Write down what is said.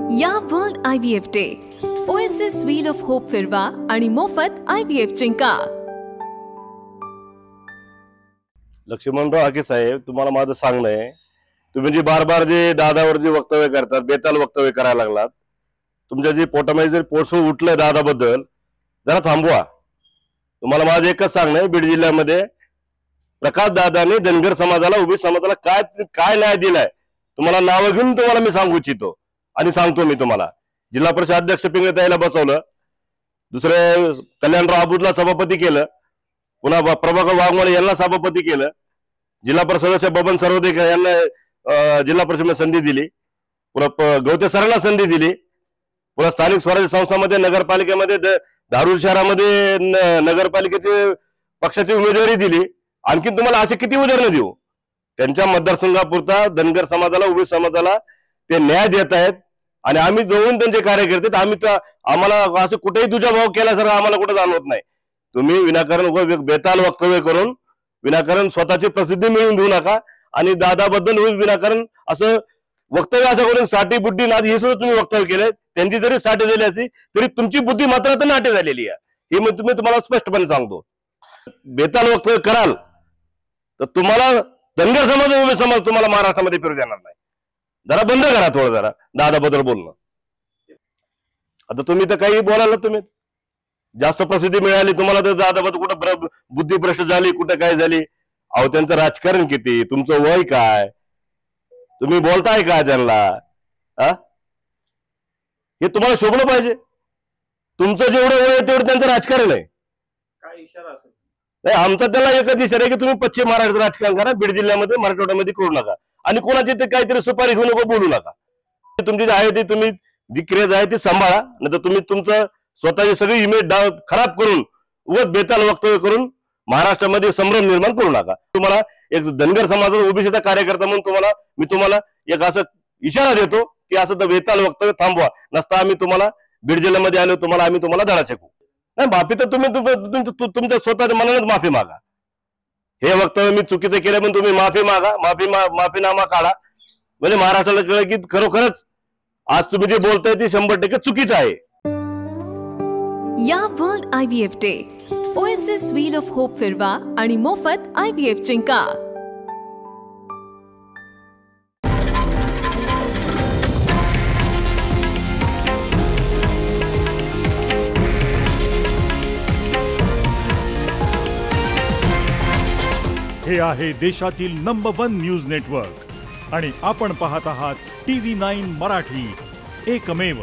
या world IVF day OSS wheel of hope फिरवा आणि मोफत IVF जिंका। लक्ष्मणराव हाके साहेब, तुम्हाला माझं सांगणं आहे, तुम्ही जी बार जे दादावर जे वक्तव्य करतात, बेताल वक्तव्य करायला लागलात, तुमच्या जे पोटामध्ये जर पोटसूळ उठलंय दादाबद्दल, जरा थांबवा। तुम्हाला माझं एकच सांगणं आहे, बीड जिल्ह्यामध्ये प्रकाश दादाने धनगर समाजाला, उभी समाजाला काय न्याय दिलाय, तुम्हाला नाव घेऊन तुम्हाला मी सांगू इच्छितो आणि सांगतो। मी तुम्हाला जिल्हा परिषद अध्यक्ष पिंगळताईला बसवलं, दुसरे कल्याणराव आबूदला सभापती केलं, पुन्हा प्रभाकर वाघमारे यांना सभापती केलं, जिल्हा परिषद सदस्य बबन सर्वदे यांना जिल्हा परिषद संधी दिली, पुन्हा गवते सरांना संधी दिली, पुन्हा स्थानिक स्वराज्य संस्थांमध्ये नगरपालिकेमध्ये धारूर शहरामध्ये नगरपालिकेचे पक्षाची उमेदवारी दिली। आणखी तुम्हाला असे किती उदाहरणं देऊ? त्यांच्या मतदारसंघापुरता धनगर समाजाला, उभी समाजाला ते न्याय देत आहेत आणि आम्ही जवळून त्यांचे कार्यकर्ते, आम्ही तर आम्हाला असं कुठेही तुझा भाव केल्यासारखं आम्हाला कुठं जाणवत नाही। तुम्ही विनाकारण बेताल वक्तव्य करून विनाकारण स्वतःची प्रसिद्धी मिळवून घेऊ नका आणि दादाबद्दल विनाकारण असं वक्तव्य असं करून साठी बुद्धी नादी हे सुद्धा तुम्ही वक्तव्य केले। त्यांची जरी साठी झाली असती तरी तुमची बुद्धी मात्र तर नाटे झालेली आहे, हे मी तुम्हाला स्पष्टपणे सांगतो। बेताल वक्तव्य कराल तर तुम्हाला धनगर समाज, उभे समाज तुम्हाला महाराष्ट्रामध्ये फिरू देणार नाही। जरा बंद करा थोडं, जरा दादाबद्दल बोलणं। आता तुम्ही तर काही बोलायला, तुम्ही जास्त प्रसिद्धी मिळाली तुम्हाला तर दादाबद्दल कुठं बुद्धिभ्रष्ट झाली, कुठं काय झाली? अहो, त्यांचं राजकारण किती, तुमचं वय काय, तुम्ही बोलताय काय त्यांना? हे तुम्हाला शोभलं पाहिजे। तुमचं जेवढं वय आहे तेवढं त्यांचं राजकारण आहे। काय इशारा असेल? नाही, आमचा त्याला एकच इशारा आहे की तुम्ही पश्चिम महाराष्ट्र राजकारण करा, बीड जिल्ह्यामध्ये मराठवाड्यामध्ये करू नका आणि कोणाची ते काहीतरी सुपारी घेऊन बोलू नका। तुमची जी आहे ती तुम्ही जी क्रेज आहे ती सांभाळा, नाही तर तुम्ही तुमचं स्वतःची सगळी इमेज खराब करून उगाच बेताल वक्तव्य करून महाराष्ट्रामध्ये संभ्रम निर्माण करू नका। तुम्हाला एक धनगर समाजाचा ओबीसीचा कार्यकर्ता म्हणून मी तुम्हाला एक असं इशारा देतो की असं तर बेताल वक्तव्य थांबवा, नसता आम्ही तुम्हाला बीड जिल्ह्यामध्ये आलो आम्ही तुम्हाला धडा शिकवू। नाही, माफी तर तुम्ही तुमच्या स्वतःच्या मनानेच माफी मागा। हे वक्तव्य मी चुकीचं केलं म्हणून तुम्ही माफी मागा, माफीनामा काढा, म्हणजे महाराष्ट्राला कळेल की खरोखरच आज तुम्ही जे बोलताय ते 100% चुकीचं आहे। या world IVF day OSS wheel of hope फिरवा आणि मोफत IVF जिंका। हे आहे देशातील नंबर 1 न्यूज नेटवर्क आणि आपण पाहत आहात TV9 मराठी, एकमेव।